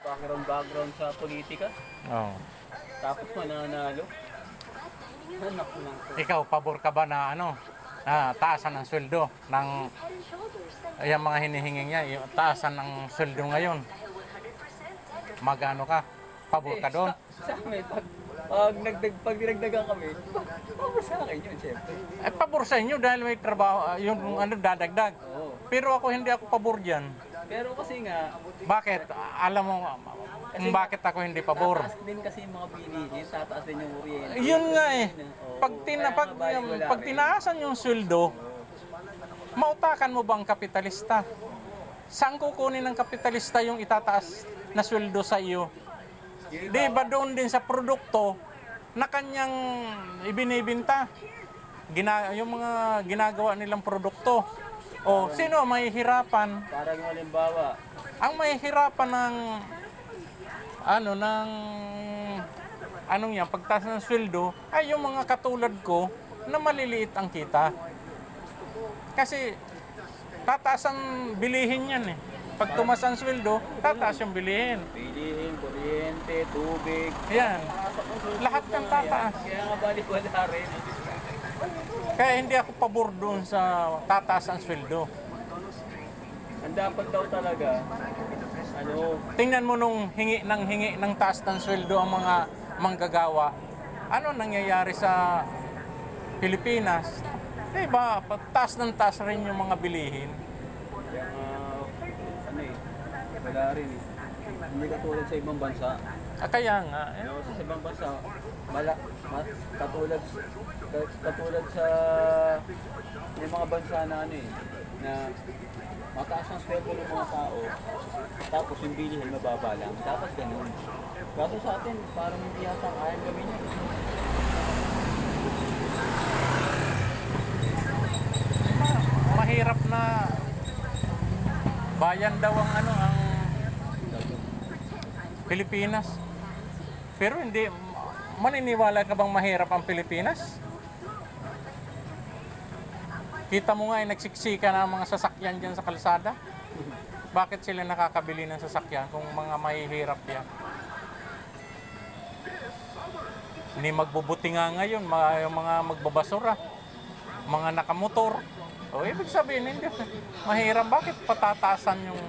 background sa politika. Oh. Tapos mananalo. Anak ko lang to. Ikaw, pabor ka ba na ano, na taasan ng sweldo ng yung mga hinihingi niya, yung taasan ng sweldo ngayon? Magano ka? Pabor ka doon? Sa amin, pag dinagdagan kami, pabor sa akin yun, syempre. Ay, pabor sa inyo dahil may trabaho, yung ano, dadagdag. Oo. Pero ako, hindi ako pabor dyan. Pero kasi nga, Bakit? Alam mo, bakit ako hindi pabor? tataas din kasi yung mga bilihin, tataas din yung kuryente. Yun nga eh. Oo. Pag tinaasan yung sweldo, mautakan mo bang kapitalista? Saan kukunin ng kapitalista yung itataas na sweldo sa iyo? Di ba doon din sa produkto na kanyang ibinibinta? Yung mga ginagawa nilang produkto. O, sino ang mahihirapan? Parang yung halimbawa, Ang mahihirapan ng anong yan, pagtaas ng sweldo, ay yung mga katulad ko na maliliit ang kita. Kasi tataas ang bilihin yan eh. Pag tumas ang sweldo, tataas yung bilihin. bilihin, kuryente, tubig. Yan. Lahat ng tataas. Kaya nga balik wala rin. Kaya hindi ako pabor doon sa tataas ang sweldo. Ang dapat daw talaga, Tingnan mo nung hingi ng taas ng sweldo ang mga manggagawa. Ano nangyayari sa Pilipinas? Diba, taas ng taas rin yung mga bilihin. wala rin eh. Hindi katulad sa ibang bansa. Kaya nga, Kasi sa ibang bansa, katulad sa may mga bansa na na mataas ang sweldo ng mga tao, tapos yung bilihin mababa lang. Dapat ganun. Kaso sa atin, parang hindi yata kaya gawin yun. mahirap na bayan daw ang Pilipinas. Pero hindi, maniniwala ka bang mahirap ang Pilipinas? Kita mo nga nagsiksika na ang mga sasakyan dyan sa kalsada. Bakit sila nakakabili ng sasakyan kung mga mahihirap yan? Hindi magbubuti nga ngayon, yung mga magbabasura, mga nakamotor. O ibig sabihin, hindi mahirap. Bakit patataasan yung